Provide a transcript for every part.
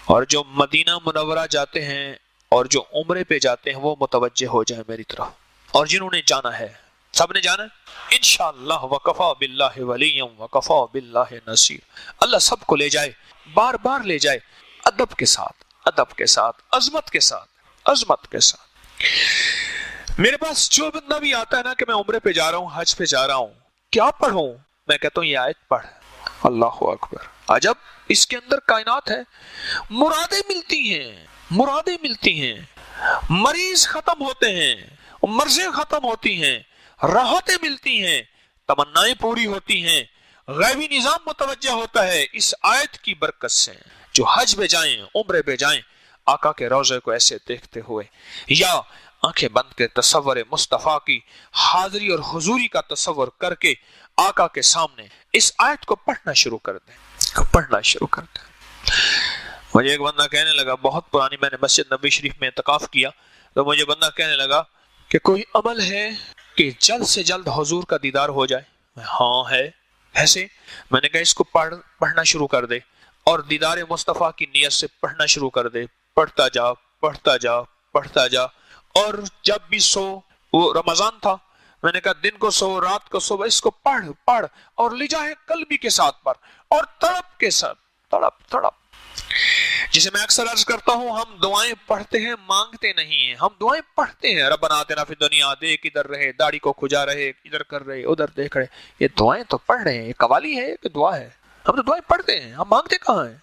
اور جو مدینہ منورہ جاتے ہیں اور جو عمرے پہ جاتے ہیں وہ متوجہ ہو جائیں میری طرف، اور جنہوں نے جانا ہے سب نے جانا ہے انشاءاللہ، وکفا باللہ ولیم وکفا باللہ نصیر۔ اللہ سب کو لے جائے، بار بار لے جائے، ادب کے ساتھ، ادب کے ساتھ، عظمت کے ساتھ، عظمت کے ساتھ۔ میرے پاس جو بندہ بھی آتا ہے نا کہ میں عمرے پہ جا رہا ہوں، حج پہ جا رہا ہوں، کیا پڑھوں؟ میں کہتا ہوں یہ آیت پڑھ۔ اللہ اکبر، عجب، اس کے اندر کائنات ہے، مرادیں ملتی ہیں، مرادیں ملتی ہیں، مریض ختم ہوتے ہیں، مرضیں ختم ہوتی ہیں، راحتیں ملتی ہیں، تمنائیں پوری ہوتی ہیں، غیبی نظام متوجہ ہوتا ہے اس آیت کی برکت سے۔ جو حج پہ جائیں، عمرے پہ جائیں، آقا کے روضے کو ایسے دیکھتے ہوئے، یا آنکھیں بند کے تصور مصطفیٰ کی حاضری اور حضوری کا تصور کر کے آقا کے سامنے اس آیت کو پڑھنا شروع کر دیں، پڑھنا شروع کر دیں۔ مجھے ایک بندہ کہنے لگا، بہت پرانی، میں نے مسجد نبوی شریف میں اعتکاف کیا، تو مجھے بندہ کہنے لگا کہ کوئی عمل ہے کہ جلد سے جلد حضور کا دیدار ہو جائے؟ ہاں ہے۔ ایسے میں نے کہا اس کو پڑھنا شروع کر دے، اور دیدار مصطفیٰ کی نیت سے پڑھنا شروع کر دے، پڑھتا جا، پڑھتا جا، پڑھتا جا، اور جب بھی سو، وہ رمضان تھا، میں نے کہا دن کو سو، رات کو سو، اس کو پڑھ پڑھ، اور لے جائے قلبی کے ساتھ پڑھ، اور تڑپ کے ساتھ، تڑپ تڑپ۔ جسے میں اکثر عرض کرتا ہوں، ہم دعائیں پڑھتے ہیں، مانگتے نہیں ہیں، ہم دعائیں پڑھتے ہیں۔ ربنا آتنا فی الدنیا، دیکھ ادھر رہے، داڑھی کو کھجا رہے، ادھر کر رہے، ادھر دیکھ رہے، یہ دعائیں تو پڑھ رہے ہیں، یہ قوالی ہے کہ دعا ہے؟ ہم تو دعائیں پڑھتے ہیں، ہم مانگتے کہاں ہیں؟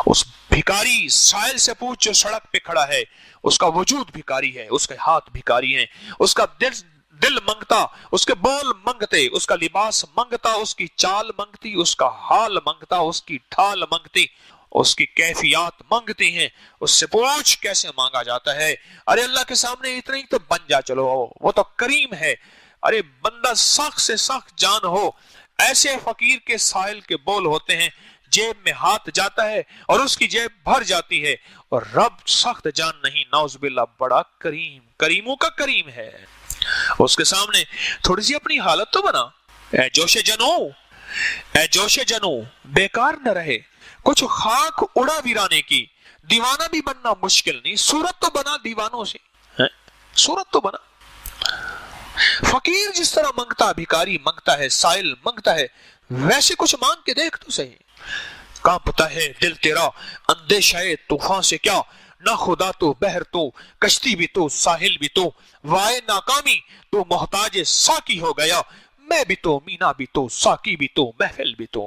اس بھکاری سائل سے پوچھ جو سڑک پہ کھڑا ہے، اس کا وجود بھکاری ہے، اس کے ہاتھ بھکاری ہیں، اس کا دل منگتا، اس کے بول منگتے، اس کا لباس منگتا، اس کی چال منگتی، اس کا حال منگتا، اس کی ڈھال منگتی، اس کی کیفیات منگتی ہیں۔ اس سے پوچھ کیسے مانگا جاتا ہے؟ ارے اللہ کے سامنے اتنا ہی تو بن جا، چلو وہ تو کریم ہے۔ ارے بندہ سخت سے سخت جان ہو، ایسے فقیر کے سائل کے بول ہوتے ہیں، جیب میں ہاتھ جاتا ہے اور اس کی جیب بھر جاتی ہے، اور رب سخت جان نہیں، نعوذ باللہ، بڑا کریم، کریموں کا کریم ہے۔ اس کے سامنے تھوڑی سی اپنی حالت تو بنا، اے جوش جنو، اے جوش جنو، بیکار نہ رہے، کچھ خاک اڑا ویرانے کی، دیوانہ بھی بننا مشکل نہیں، صورت تو بنا دیوانوں سے، صورت تو بنا۔ فقیر جس طرح منگتا، بھکاری منگتا ہے، سائل منگتا ہے، ویسے کچھ مانگ کے دیکھ تو صحیح۔ کانپتا ہے دل تیرا اندیشہ طوفان سے کیا، نہ خدا تو بحر تو، کشتی بھی تو، ساحل بھی تو، وائے ناکامی تو محتاج ساقی ہو گیا، میں بھی تو، مینا بھی تو، ساقی بھی تو، محفل بھی تو۔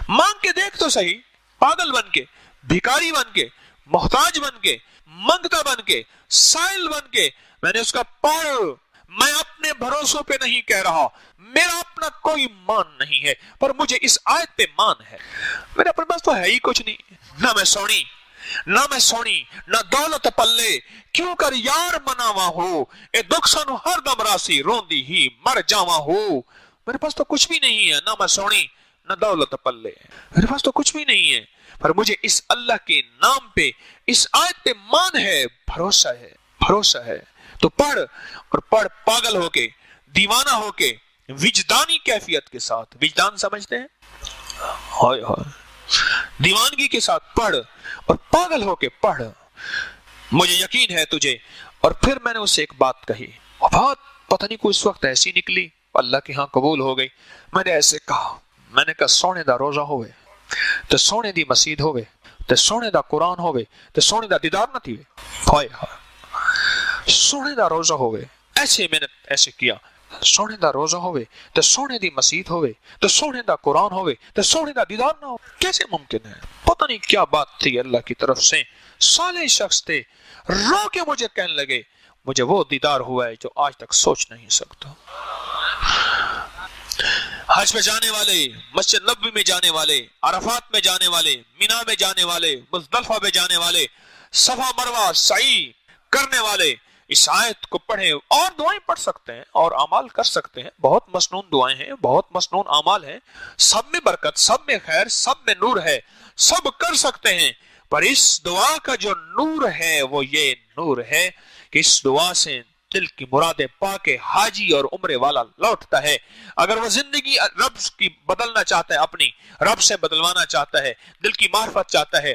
مانگ کے دیکھ تو صحیح، پاگل بن کے، بھکاری بن کے، محتاج بن کے، منگتا بن کے، سائل بن کے، میں نے اس کا پڑھ، میں اپنے بھروسوں پہ نہیں کہہ رہا، میرا اپنا کوئی مان نہیں ہے، پر مجھے اس آیت پہ مان ہے۔ میرے اپنے پاس تو ہے ہی کچھ نہیں، نہ میں سونی، نہ میں سونی، نہ دولت پلے، کیوں کر یار مناوا ہو، اے دکھ سانو ہر دم راسی، روندی ہی مر جاوا ہو۔ میرے پاس تو کچھ بھی نہیں ہے، نہ میں سونی، نہ دولت پلے، میرے پاس تو کچھ بھی نہیں ہے، پر مجھے اس اللہ کے نام پہ، اس آیت پہ مان ہے، بھروسہ ہے، بھروسہ ہے۔ تو پڑھ، اور پڑھ پاگل ہو کے، دیوانہ ہو کے، وجدانی کیفیت کے ساتھ۔ وجدان سمجھتے ہیں؟ ہائے ہائے، دیوانگی کے ساتھ پڑھ، اور پاگل ہو کے پڑھ۔ مجھے یقین ہے تجھے۔ اور پھر میں نے اسے ایک بات کہی، بات پتہ نہیں کوئی اس وقت ایسی نکلی، اللہ کے ہاں قبول ہو گئی۔ میں نے ایسے کہا، میں نے کہا سونے دا روزہ ہوئے تے سونے دی مسجد ہوئے تے سونے دا قرآن ہوئے تے سونے دا دیدار نہ تھی، ہائے ہائے، سونے دا روزہ ہوئے۔ ایسے میں نے ایسے کیا، سونے دا روزہ ہوئے تے سونے دی مسجد ہوئے تے سونے دا قرآن ہوئے تے سونے دا دیدار نہ ہو، کیسے ممکن ہے؟ پتہ نہیں کیا بات تھی اللہ کی طرف سے۔ صالح شخص تھے، رو کے مجھے کہنے لگے مجھے وہ دیدار ہوا ہے جو آج تک سوچ نہیں سکتا۔ حج پہ جانے والے، مسجد نبوی میں جانے والے، عرفات میں جانے والے، مینا میں جانے والے، مزدلفہ میں جانے والے، صفا مروہ سعی کرنے والے اس آیت کو پڑھیں، اور دعائیں پڑھ سکتے ہیں اور اعمال کر سکتے ہیں، بہت مسنون دعائیں ہیں، بہت مسنون اعمال ہیں، سب میں برکت، سب میں خیر، سب میں نور ہے، سب کر سکتے ہیں، پر اس دعا کا جو نور ہے وہ یہ نور ہے کہ اس دعا سے دل کی مرادیں پا کے حاجی اور عمرے والا لوٹتا ہے۔ اگر وہ زندگی رب کی بدلنا چاہتا ہے، اپنی رب سے بدلوانا چاہتا ہے، دل کی معرفت چاہتا ہے،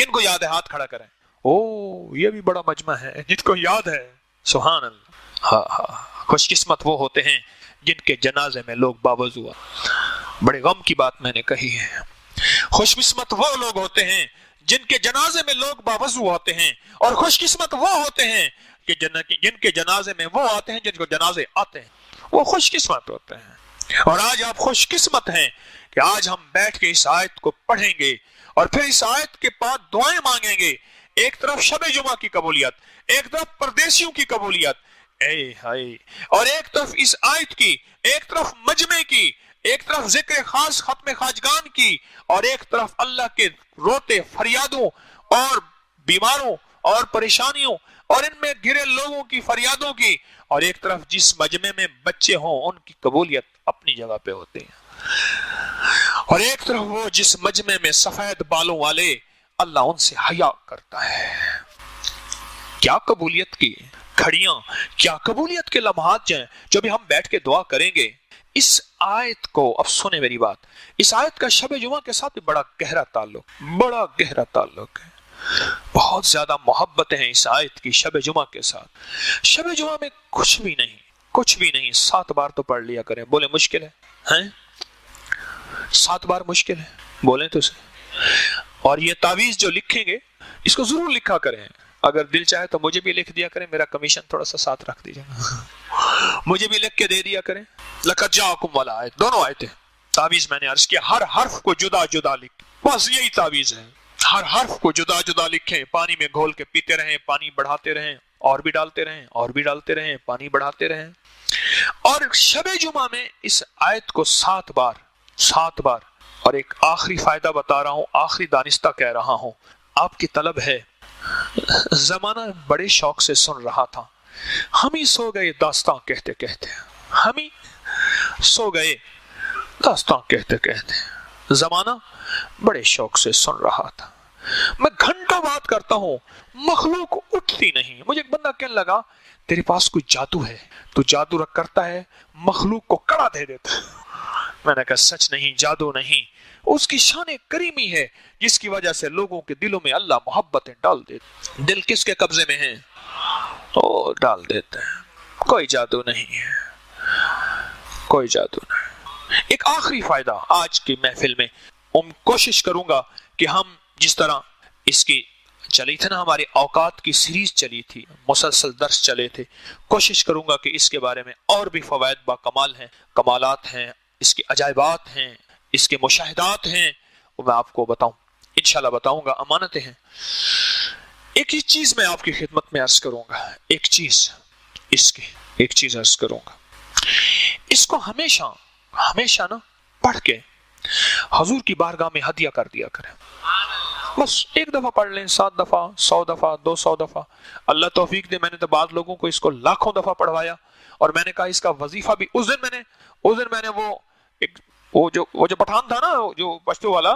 کن کو یاد ہے؟ ہاتھ کھڑا کریں. او یہ بھی بڑا مجمع ہے جن کو یاد ہے. سبحان اللہ. ہاں ہاں، خوش قسمت وہ ہوتے ہیں جن کے جنازے میں لوگ باوضو آتے. بڑے غم کی بات میں نے کہی ہے. خوش قسمت وہ لوگ ہوتے ہیں جن کے جنازے میں لوگ باوضو ہوتے ہیں، اور خوش قسمت وہ ہوتے ہیں کہ جن کے جنازے میں وہ آتے ہیں جن کو جنازے آتے ہیں. وہ خوش قسمت ہوتے ہیں. اور آج آپ خوش قسمت ہیں کہ آج ہم بیٹھ کے اس آیت کو پڑھیں گے اور پھر اس آیت کے بعد دعائیں مانگیں گے. ایک طرف شب جمعہ کی قبولیت، ایک طرف پردیسیوں کی قبولیت، اے ہائے، اور ایک طرف اس آیت کی، ایک طرف مجمع کی، ایک طرف ذکر خاص ختم خواجگان کی، اور ایک طرف اللہ کے روتے فریادوں اور بیماروں اور پریشانیوں اور ان میں گرے لوگوں کی فریادوں کی، اور ایک طرف جس مجمع میں بچے ہوں ان کی قبولیت اپنی جگہ پہ ہوتے ہیں، اور ایک طرف وہ جس مجمع میں سفید بالوں والے اللہ ان سے حیا کرتا ہے. کیا قبولیت کی کھڑیاں، کیا قبولیت کے لمحات جائیں جو بھی ہم بیٹھ کے دعا کریں گے. اس آیت کو اب سنیں میری بات، اس آیت کا شب جمعہ کے ساتھ بھی بڑا گہرا تعلق ہے. بہت زیادہ محبت ہے اس آیت کی شب جمعہ کے ساتھ. شب جمعہ میں کچھ بھی نہیں. 7 بار تو پڑھ لیا کریں. بولے مشکل ہے؟ 7 بار مشکل ہے؟ بولیں تو صحیح. اور یہ تعویذ جو لکھیں گے اس کو ضرور لکھا کریں. اگر دل چاہے تو مجھے بھی لکھ دیا کریں، میرا کمیشن تھوڑا سا ساتھ رکھ دیجیے. مجھے بھی لکھ کے دے دیا کریں. لقد جاءکم والا آیت، دونوں آیتیں تعویذ میں نے عرض کیا. ہر حرف کو جدا جدا لکھ، بس یہی تعویذ ہے. ہر حرف کو جدا جدا لکھیں، پانی میں گھول کے پیتے رہیں، پانی بڑھاتے رہیں، اور بھی ڈالتے رہیں، پانی بڑھاتے رہیں. اور شب جمعہ میں اس آیت کو 7 بار. اور ایک آخری فائدہ بتا رہا ہوں، آخری دانستہ کہہ رہا ہوں، آپ کی طلب ہے. زمانہ بڑے شوق سے سن رہا تھا، ہم ہی سو گئے داستان کہتے کہتے. زمانہ بڑے شوق سے سن رہا تھا. میں گھنٹوں بات کرتا ہوں، مخلوق اٹھتی نہیں. مجھے ایک بندہ کہنے لگا تیرے پاس کوئی جادو ہے، تو جادو رکھ کرتا ہے، مخلوق کو کڑا دے دیتا ہے. میں نے کہا سچ نہیں، جادو نہیں، اس کی شان کریمی ہے جس کی وجہ سے لوگوں کے دلوں میں اللہ محبتیں ڈال دیتے. دل کس کے قبضے میں ہیں؟ وہ ڈال دیتے ہیں. کوئی جادو نہیں ہے. ایک آخری فائدہ آج کی محفل میں کوشش کروں گا کہ ہم جس طرح اس کی چلی تھی نا، ہمارے اوقات کی سیریز چلی تھی، مسلسل درس چلے تھے، کوشش کروں گا کہ اس کے بارے میں اور بھی فوائد با کمال ہیں، کمالات ہیں، اس کے عجائبات ہیں، اس کے مشاہدات ہیں، وہ میں آپ کو بتاؤں، انشاءاللہ بتاؤں گا. امانتیں ہیں. ایک ہی چیز میں آپ کی خدمت میں عرض کروں گا، ایک چیز عرض کروں گا. اس کو ہمیشہ نا پڑھ کے حضور کی بارگاہ میں ہدیہ کر دیا کریں. بس ایک دفعہ پڑھ لیں، 7 دفعہ، 100 دفعہ، 200 دفعہ. اللہ توفیق دے، میں نے تو بعض لوگوں کو اس کو لاکھوں دفعہ پڑھوایا، اور میں نے کہا اس کا وظیفہ بھی. اس دن میں نے وہ جو پٹھان تھا نا، جو پشتو والا،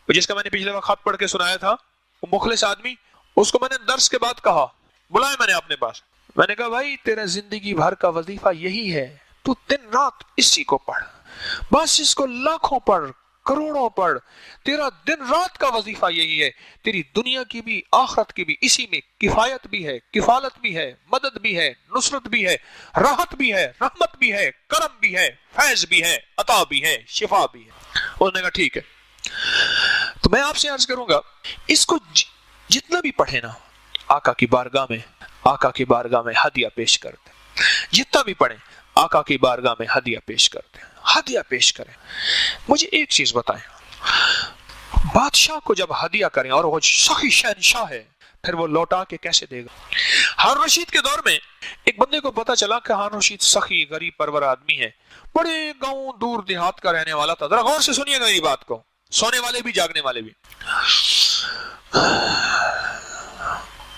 جس کا میں نے پچھلے وقت خط پڑھ کے سنایا تھا، وہ مخلص آدمی، اس کو میں نے درس کے بعد کہا، بلایا میں نے اپنے پاس. میں نے کہا بھائی تیرا زندگی بھر کا وظیفہ یہی ہے، تو دن رات اسی کو پڑھ، بس اس کو لاکھوں پڑھ، کروڑوں پڑھ. تیرا دن رات کا وظیفہ یہی ہے. تیری دنیا کی بھی آخرت کی بھی اسی میں کفایت بھی ہے، کفالت بھی ہے، مدد بھی ہے، نصرت بھی ہے، راحت بھی ہے، رحمت بھی ہے، کرم بھی ہے، فیض بھی ہے، عطا بھی ہے، شفا بھی ہے. انہوں نے کہا ٹھیک ہے. تو میں آپ سے عرض کروں گا، اس کو جتنا بھی پڑھے نا، آقا کی بارگاہ میں ہدیہ پیش کرتے. جتنا بھی پڑھیں آقا کی بارگاہ میں ہدیہ پیش کرتے ہیں، ہدیہ پیش کریں. مجھے ایک چیز بتائیں، بادشاہ کو جب ہدیہ کریں اور وہ سخی شہنشاہ ہے، پھر وہ لوٹا کے کیسے دے گا؟ ہارون رشید کے دور میں ایک بندے کو پتا چلا کہ ہارون رشید سخی غریب پرور آدمی ہے، بڑے گاؤں دور دیہات کا رہنے والا تھا. ذرا غور سے سنیے گا یہ بات کو، سونے والے بھی جاگنے والے بھی.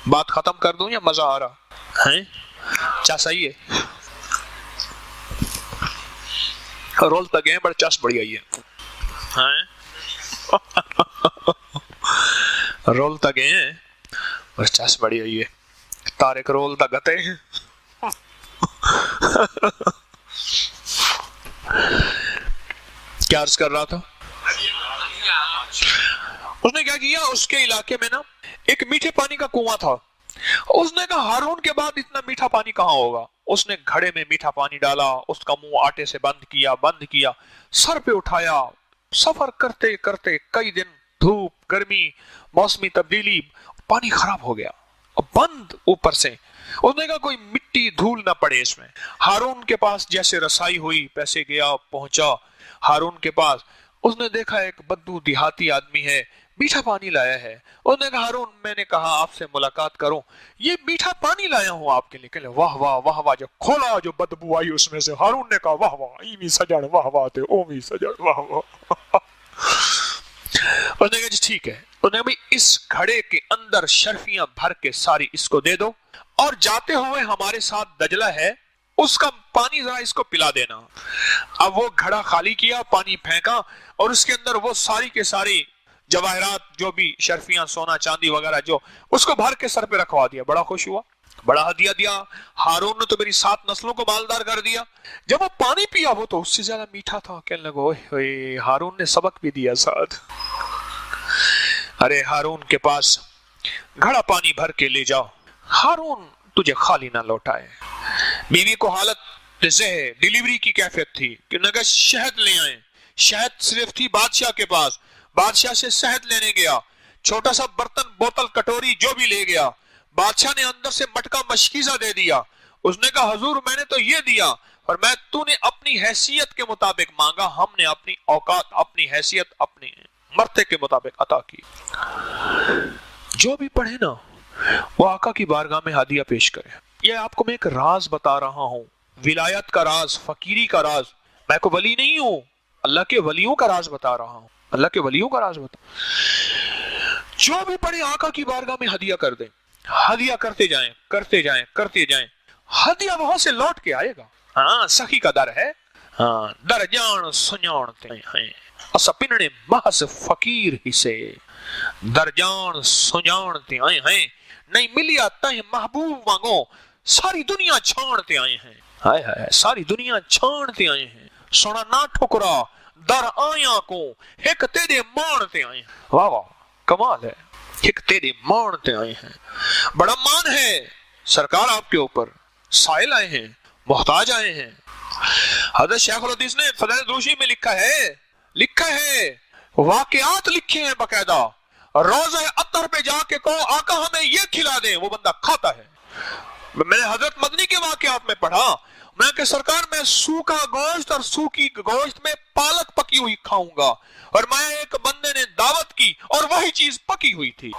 بات ختم کر دوں یا مزہ آ رہا ہے؟ چا صحیح ہے؟ رول تک ہیں، بڑے چس بڑی آئی ہے، رول تک ہیں بڑے چس بڑی آئی ہے. تارک رول تک گتے ہیں. کیا عرض کر رہا تھا؟ اس نے کیا کیا، اس کے علاقے میں نا ایک میٹھے پانی کا کنواں تھا. اس نے کہا ہارون کے بعد اتنا میٹھا پانی کہاں ہوگا. اس نے گھڑے میں میٹھا پانی ڈالا, اس کا منہ آٹے سے بند کیا, سر پہ اٹھایا. سفر کرتے کرتے کئی دن, دھوپ, گرمی, موسمی تبدیلی, پانی خراب ہو گیا, بند اوپر سے. اس نے کہا کوئی مٹی دھول نہ پڑے اس میں. ہارون کے پاس جیسے رسائی ہوئی, پیسے گیا, پہنچا ہارون کے پاس. اس نے دیکھا ایک بدو دیہاتی آدمی ہے, میٹھا پانی لایا ہے. اس نے کہا ہارون میں نے کہا آپ سے ملاقات کروں, یہ میٹھا پانی لایا ہوں آپ کے لیے. کہ واہ واہ واہ واہ. جب کھولا جو بدبو آئی اس میں سے, ہارون نے کہا واہ واہ ایویں سجڑ واہ واہ تے اوویں سجڑ واہ واہ. اس نے کہا جی ٹھیک ہے. اس نے کہا اس گھڑے کے اندر شرفیاں بھر کے ساری اس کو دے دو, اور جاتے ہوئے ہمارے ساتھ دجلہ ہے اس کا پانی ذرا اس کو پلا دینا. اب وہ گھڑا خالی کیا, پانی پھینکا, اور اس کے اندر وہ ساری کے ساری جواہرات جو بھی شرفیاں, سونا چاندی وغیرہ جو, اس کو بھر کے سر پہ رکھوا دیا. بڑا خوش ہوا, بڑا ہدیہ دیا. ہارون نے تو میری 7 نسلوں کو مالدار کر دیا. جب وہ پانی پیا وہ تو اس سے زیادہ میٹھا تھا. کہنے لگا اوئے ہارون نے سبق بھی دیا ساتھ. ارے ہارون کے پاس گھڑا پانی بھر کے لے جاؤ, ہارون تجھے خالی نہ لوٹائے. بیوی کو حالت زہر ڈیلیوری کی کیفیت تھی کہ نہ شہد لے آئیں. شہد صرف تھی بادشاہ کے پاس, بادشاہ سے شہد لینے گیا, چھوٹا سا برتن, بوتل, کٹوری جو بھی لے گیا. بادشاہ نے اندر سے مٹکا مشکیزہ دے دیا. اس نے کہا حضور میں نے تو یہ دیا, اور میں تو نے اپنی حیثیت کے مطابق مانگا, ہم نے اپنی اوقات, اپنی حیثیت, اپنی مرتے کے مطابق عطا کی. جو بھی پڑھے نا وہ آقا کی بارگاہ میں ہدیہ پیش کرے. یہ آپ کو میں ایک راز بتا رہا ہوں, ولایت کا راز, فقیری کا راز. میں کو ولی نہیں ہوں, اللہ کے ولیوں کا راز بتا رہا ہوں, اللہ کے ولیوں کا راز بتا. جو بھی پڑھے آقا کی بارگاہ میں ہدیہ کر دیں, ہدیہ کرتے جائیں, کرتے جائیں, کرتے جائیں, ہدیہ وہاں سے لوٹ کے آئے گا. ہاں سخی کا در ہے, ہاں در جان سنجانتے ہیں اسا پننے محض فقیر ہی سے, در جان سنجانتے آئے ہیں, نہیں ملیا تہیں محبوب مانگو, ساری دنیا چھانتے آئے ہیں. ہائے ہائے ساری دنیا چھانتے آئے ہیں, سونا نہ ٹھکرا در آیاں کو, ایک تیرے مانتے آئے ہیں. واہ واہ کمال ہے, ایک تیرے مانتے آئے ہیں. بڑا مان ہے سرکار آپ کے اوپر, سائل آئے ہیں, محتاج آئے ہیں. حضرت شیخ الحدیث نے فضائل دروشی میں لکھا ہے واقعات لکھے ہیں باقاعدہ. روزہ عطر پہ جا کے کہو آقا ہمیں یہ کھلا دیں, وہ بندہ کھاتا ہے. میں نے حضرت مدنی کے واقعات میں پڑھا, میں کہ سرکار میں سوکھا گوشت اور سوکھی گوشت میں پالک پکی ہوئی کھاؤں گا, اور میں ایک بندے نے دعوت کی اور وہی چیز پکی ہوئی تھی.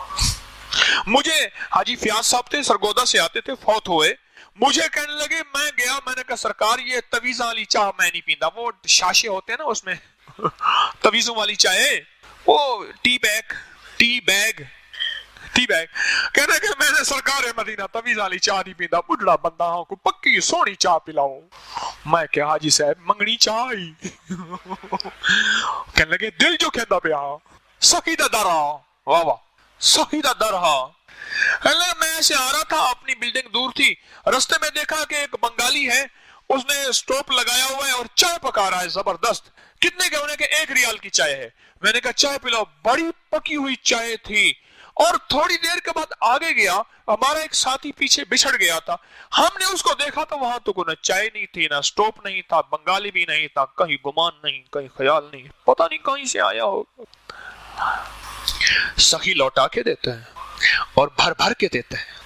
مجھے حاجی فیاض صاحب تھے, سرگودا سے آتے تھے, فوت ہوئے. مجھے کہنے لگے, میں گیا, میں نے کہا سرکار یہ تویزاں والی چاہ میں نہیں پیندا, وہ شاشے ہوتے ہیں نا اس میں تویزوں والی چائے, وہ ٹی بیگ کہنے کہ میں نے سرکار مدینہ تویز والی چاہ نہیں پیندا, بڑھڑا بندہ ہوں, کو پکی سونی چاہ پلاؤ. میں کہ حاجی صاحب منگنی چاہ ہی کہنے لگے دل جو کہندا پیا سخی دا در ہا, واہ واہ سخی دا در ہا. میں ایسے آ رہا تھا, اپنی بلڈنگ دور تھی, رستے میں دیکھا کہ ایک بنگالی ہے, اس نے سٹوپ لگایا ہوا ہے اور چائے پکا رہا ہے زبردست. کتنے کے ہونے کے 1 ریال کی چائے ہے. میں نے کہا چائے پلاؤ, بڑی پکی ہوئی چائے تھی. اور تھوڑی دیر کے بعد آگے گیا, ہمارا ایک ساتھی پیچھے بچھڑ گیا تھا, ہم نے اس کو دیکھا تو وہاں تو نہ چائے نہیں تھی, نہ سٹوپ نہیں تھا, بنگالی بھی نہیں تھا, کہیں گمان نہیں, کہیں خیال نہیں, پتہ نہیں کہیں سے آیا ہوگا. سخی لوٹا کے دیتا ہے اور بھر بھر کے دیتا ہے.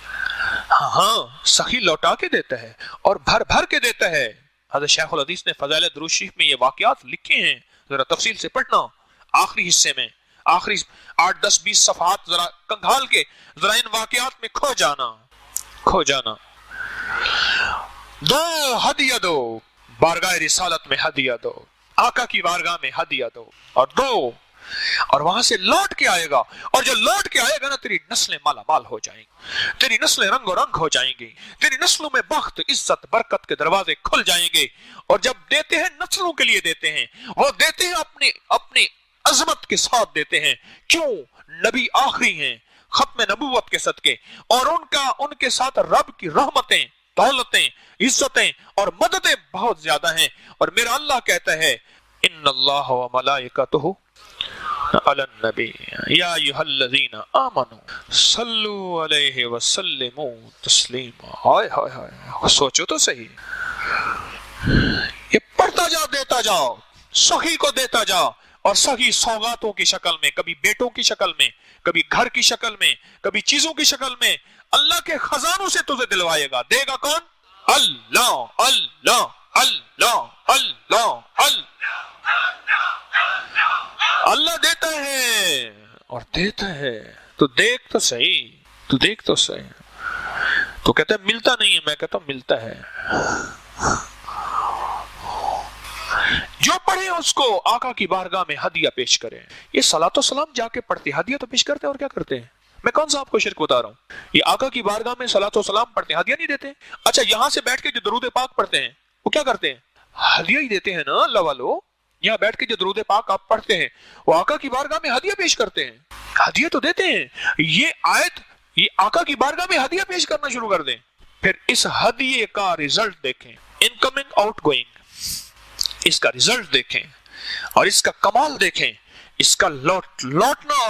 ہاں سخی لوٹا کے دیتا ہے اور بھر بھر کے دیتا ہے. حضرت شیخ الحدیث نے فضائل درود شریف میں یہ واقعات لکھے ہیں, ذرا تفصیل سے پڑھنا. آخری حصے میں آخری 8 10 20 صفحات ذرا کنگھال کے ذرا ان واقعات میں کھو جانا. دو ہدیہ دو, بارگاہ رسالت میں ہدیہ دو, آقا کی بارگاہ میں ہدیہ دو, اور دو, اور وہاں سے لوٹ کے آئے گا. اور جو لوٹ کے آئے گا نا, تیری نسلیں مالا مال ہو جائیں گی, تیری نسلیں رنگ و رنگ ہو جائیں گی, تیری نسلوں میں بخت, عزت, برکت کے دروازے کھل جائیں گے. اور جب دیتے ہیں نسلوں کے لیے دیتے ہیں, وہ دیتے ہیں اپنی عظمت کے ساتھ دیتے ہیں. کیوں؟ نبی آخری ہیں, ختم نبوت کے صدقے, اور ان کے ساتھ رب کی رحمتیں, دولتیں, عزتیں اور مددیں بہت زیادہ ہیں. اور میرا اللہ کہتا ہے ان اللہ و ملائکتہ علی النبی یا ایھا الذین آمنوا صلوا علیہ وسلموا تسلیما. ہائے ہائے ہائے، سوچو تو صحیح، یہ پڑھتا جاؤ، دیتا جاؤ، سخی کو دیتا جاؤ، اور سخی سوغاتوں کی شکل میں، کبھی بیٹوں کی شکل میں، کبھی گھر کی شکل میں، کبھی چیزوں کی شکل میں، اللہ کے خزانوں سے تجھے دلوائے گا. دے گا کون؟ اللہ اللہ اللہ اللہ اللہ. اللہ دیتا ہے اور دیتا ہے. تو دیکھ تو صحیح، تو دیکھ تو صحیح. تو کہتا ہے ملتا نہیں ہے، میں کہتا ہوں ملتا ہے. جو پڑھے اس کو آقا کی بارگاہ میں ہدیہ پیش کریں. یہ صلاۃ و سلام جا کے پڑھتے، ہدیہ تو پیش کرتے ہیں، اور کیا کرتے ہیں؟ میں کون سا آپ کو شرک بتا رہا ہوں؟ یہ آقا کی بارگاہ میں صلاۃ و سلام پڑھتے ہیں، ہدیہ نہیں دیتے. اچھا یہاں سے بیٹھ کے جو درود پاک پڑھتے ہیں وہ کیا کرتے ہیں؟ ہدیہ ہی دیتے ہیں نا. اللہ والو، یہاں بیٹھ کے جو درود پاک آپ پڑھتے ہیں وہ آقا کی بارگاہ میں ہدیہ پیش کرتے ہیں، ہدیہ تو دیتے ہیں. یہ آیت، یہ آقا کی بارگاہ میں ہدیہ پیش کرنا شروع کر دیں. پھر اس ہدیے کا رزلٹ دیکھیں، انکمنگ آؤٹ گوئنگ، اس کا رزلٹ دیکھیں اور اس کا کمال دیکھیں، اس کا لوٹنا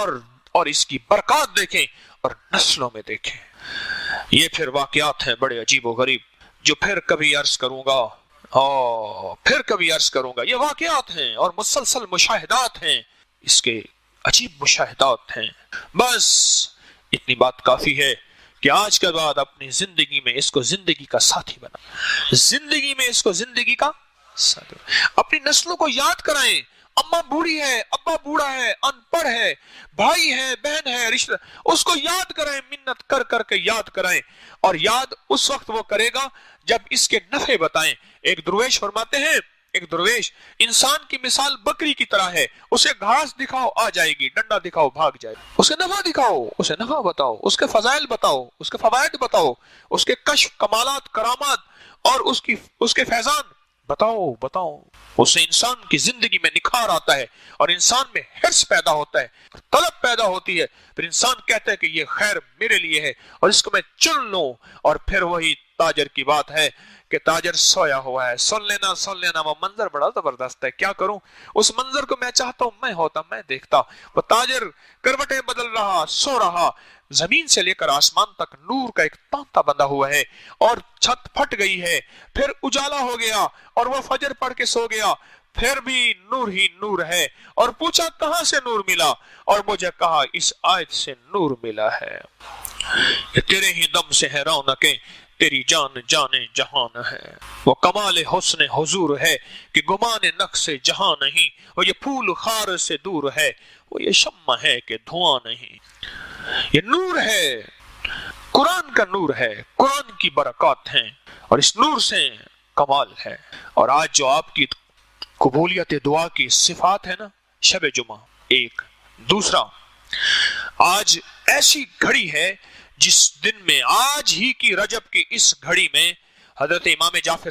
اور اس کی برکات دیکھیں اور نسلوں میں دیکھیں. یہ پھر واقعات ہیں بڑے عجیب و غریب، جو پھر کبھی عرض کروں گا، پھر کبھی عرض کروں گا. یہ واقعات ہیں اور مسلسل مشاہدات ہیں، اس کے عجیب مشاہدات ہیں. بس اتنی بات کافی ہے کہ آج کے بعد اپنی زندگی میں اس کو زندگی کا ساتھی بنا، زندگی میں اس کو زندگی کا ساتھی، اپنی نسلوں کو یاد کرائیں. اماں بوڑھی ہے، ابا بوڑھا ہے، ان پڑھ ہے، بھائی ہے، بہن ہے، رشتہ، اس کو یاد کرائیں، منت کر کر کے یاد کرائیں. اور یاد اس وقت وہ کرے گا جب اس کے نفع بتائیں. ایک درویش فرماتے ہیں، ایک درویش انسان کی مثال بکری کی طرح ہے. اسے گھاس دکھاؤ آ جائے گی، ڈنڈا دکھاؤ بھاگ جائے گی. اسے نفع دکھاؤ، اسے نفع بتاؤ، اس کے فضائل بتاؤ، اس کے فوائد بتاؤ، اس کے کشف، کمالات، کرامات اور اس کے فیضان بتاؤ. اس سے انسان کی زندگی میں نکھار آتا ہے اور انسان میں حرص پیدا ہوتا ہے، طلب پیدا ہوتی ہے. پھر انسان کہتا ہے کہ یہ خیر میرے لیے ہے اور اس کو میں چن لوں. اور پھر وہی تاجر کی بات ہے کہ تاجر سویا ہوا ہے. سن لینا وہ منظر بڑا زبردست ہے، کیا کروں؟ اس منظر کو میں چاہتا ہوں میں ہوتا، میں دیکھتا. وہ تاجر کروٹیں بدل رہا، سو رہا. زمین سے لے کر آسمان تک نور کا ایک تانتا بندھا ہوا ہے اور چھت پھٹ گئی ہے. پھر اجالا ہو گیا اور وہ فجر پڑھ کے سو گیا. پھر بھی نور ہی نور ہے. اور پوچھا کہاں سے نور ملا؟ اور مجھے کہا اس آیت سے نور ملا ہے. یہ تیرے ہی دم سے ہے رونقیں، تیری جان جہان ہے. وہ کمال حسن حضور ہے کہ گمان نقص جہاں نہیں. وہ یہ پھول خار سے دور ہے، وہ یہ شمع ہے کہ دھواں نہیں. یہ نور ہے، قرآن کا نور ہے، قرآن کی برکات ہیں اور اس نور سے کمال ہے. اور آج جو آپ کی قبولیت دعا کی صفات ہے نا، شب جمعہ ایک. دوسرا، آج ایسی گھڑی ہے جس دن میں، آج ہی کی رجب کی اس گھڑی میں حضرت امام جعفر